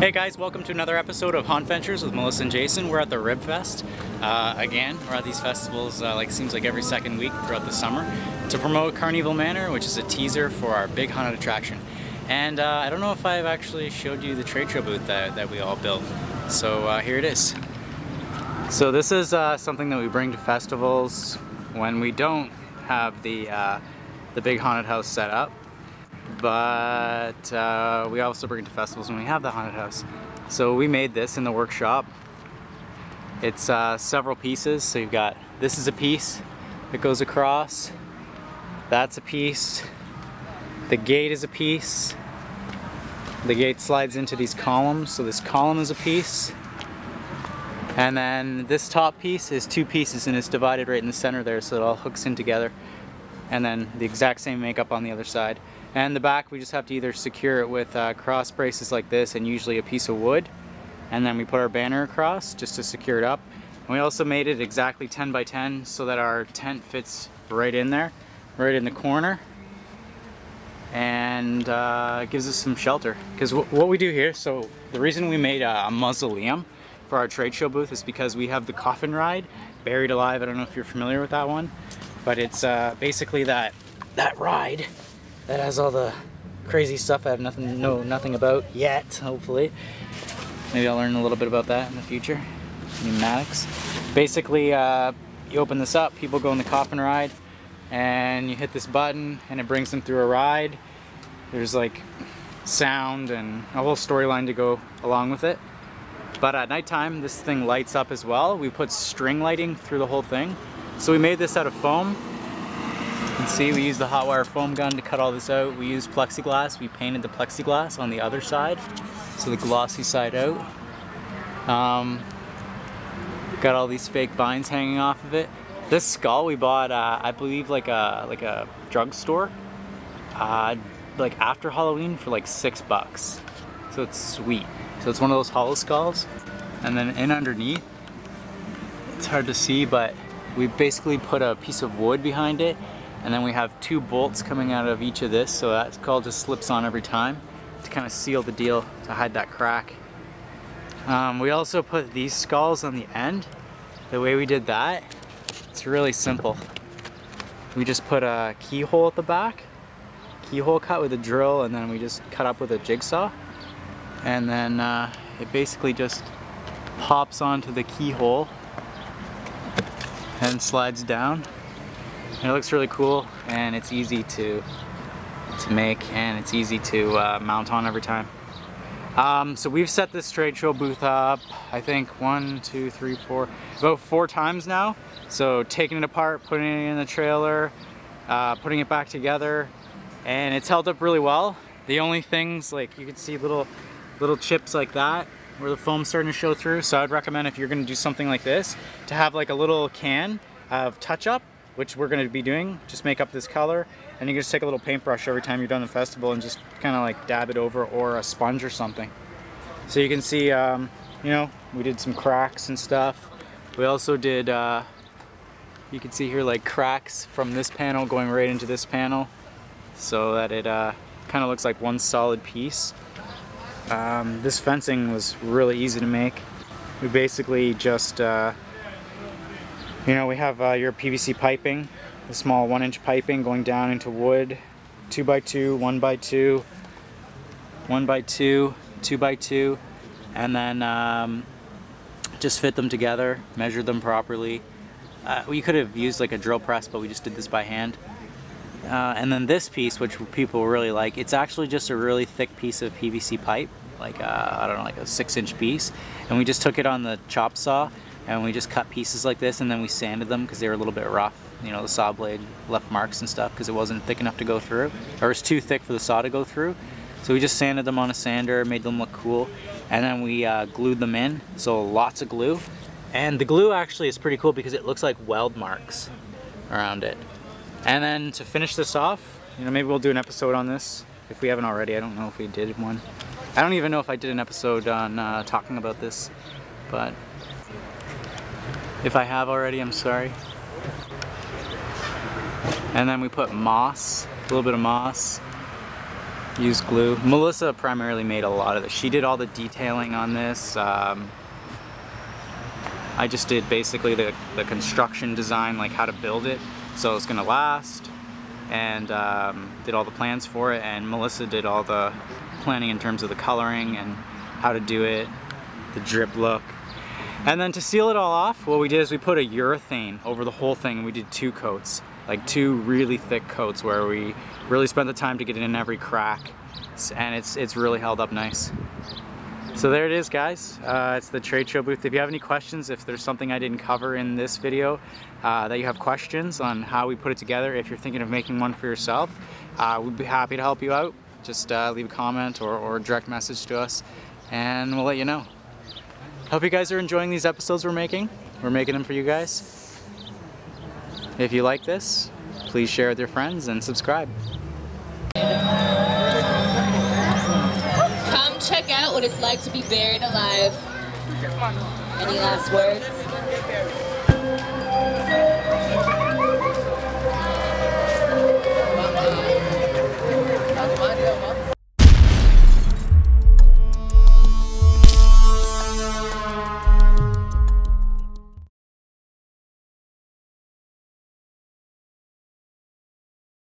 Hey guys, welcome to another episode of Haunt Ventures with Melissa and Jason. We're at the Rib Fest. Again, we're at these festivals seems like every second week throughout the summer to promote Carnival Manor, which is a teaser for our big haunted attraction. And I don't know if I've actually showed you the trade show booth that we all built. So here it is. So this is something that we bring to festivals when we don't have the big haunted house set up. But we also bring it to festivals when we have the haunted house. So we made this in the workshop. It's several pieces. So you've got, this is a piece that goes across. That's a piece. The gate is a piece. The gate slides into these columns. So this column is a piece. And then this top piece is two pieces and it's divided right in the center there, so it all hooks in together. And then the exact same makeup on the other side. And the back, we just have to either secure it with cross braces like this and usually a piece of wood. And then we put our banner across just to secure it up. And we also made it exactly 10 by 10 so that our tent fits right in there, right in the corner. And it gives us some shelter. Because what we do here, so the reason we made a mausoleum for our trade show booth is because we have the coffin ride, Buried Alive. I don't know if you're familiar with that one. But it's basically that ride that has all the crazy stuff I have nothing about yet, hopefully. Maybe I'll learn a little bit about that in the future. Pneumatics. Basically, you open this up, people go in the coffin ride, and you hit this button, and it brings them through a ride. There's like sound and a whole storyline to go along with it. But at nighttime, this thing lights up as well. We put string lighting through the whole thing. So we made this out of foam. You can see we used the hot wire foam gun to cut all this out. We used plexiglass. We painted the plexiglass on the other side, so the glossy side out. Got all these fake vines hanging off of it. This skull we bought, I believe, like a drugstore, like after Halloween for like $6. So it's sweet. So it's one of those hollow skulls. And then in underneath, it's hard to see, but we basically put a piece of wood behind it, and then we have two bolts coming out of each of this, so that skull just slips on every time to kind of seal the deal, to hide that crack. We also put these skulls on the end. The way we did that, it's really simple. We just put a keyhole at the back, keyhole cut with a drill, and then we just cut up with a jigsaw. And then it basically just pops onto the keyhole and slides down, and it looks really cool, and it's easy to make, and it's easy to mount on every time. So we've set this trade show booth up, I think 1, 2, 3, 4, about 4 times now. So taking it apart, putting it in the trailer, putting it back together, and it's held up really well. The only things, like you can see little chips like that where the foam's starting to show through. So I'd recommend, if you're going to do something like this, to have like a little can of touch-up, which we're going to be doing. Just make up this color, and you can just take a little paintbrush every time you're done the festival and just kind of like dab it over, or a sponge or something. So you can see, you know, we did some cracks and stuff. We also did, you can see here like cracks from this panel going right into this panel, so that it kind of looks like one solid piece. This fencing was really easy to make. We basically just, you know, we have your PVC piping, the small 1-inch piping going down into wood, 2x2, 1x2, 1x2, 2x2, and then just fit them together, measure them properly. We could have used like a drill press, but we just did this by hand. And then this piece, which people really like, it's actually just a really thick piece of PVC pipe, like I don't know, like a 6-inch piece, and we just took it on the chop saw and we just cut pieces like this, and then we sanded them because they were a little bit rough. You know, the saw blade left marks and stuff because it wasn't thick enough to go through, or it was too thick for the saw to go through. So we just sanded them on a sander, made them look cool, and then we glued them in, so lots of glue. And the glue actually is pretty cool because it looks like weld marks around it. And then to finish this off, you know, maybe we'll do an episode on this if we haven't already. I don't know if we did one. I don't even know if I did an episode on talking about this, but if I have already, I'm sorry. And then we put moss, a little bit of moss, Used glue. Melissa primarily made a lot of this. She did all the detailing on this. I just did basically the construction design, like how to build it so it's gonna last, and did all the plans for it, and Melissa did all the planning in terms of the coloring and how to do it, the drip look. And then to seal it all off, what we did is we put a urethane over the whole thing, and we did 2 coats, like 2 really thick coats where we really spent the time to get it in every crack, and it's really held up nice. So there it is, guys. It's the trade show booth. If you have any questions, if there's something I didn't cover in this video, that you have questions on how we put it together, if you're thinking of making one for yourself, we'd be happy to help you out. Just leave a comment or a direct message to us, and we'll let you know. Hope you guys are enjoying these episodes we're making. We're making them for you guys. If you like this, please share with your friends and subscribe. Come check out what it's like to be buried alive. Any last words?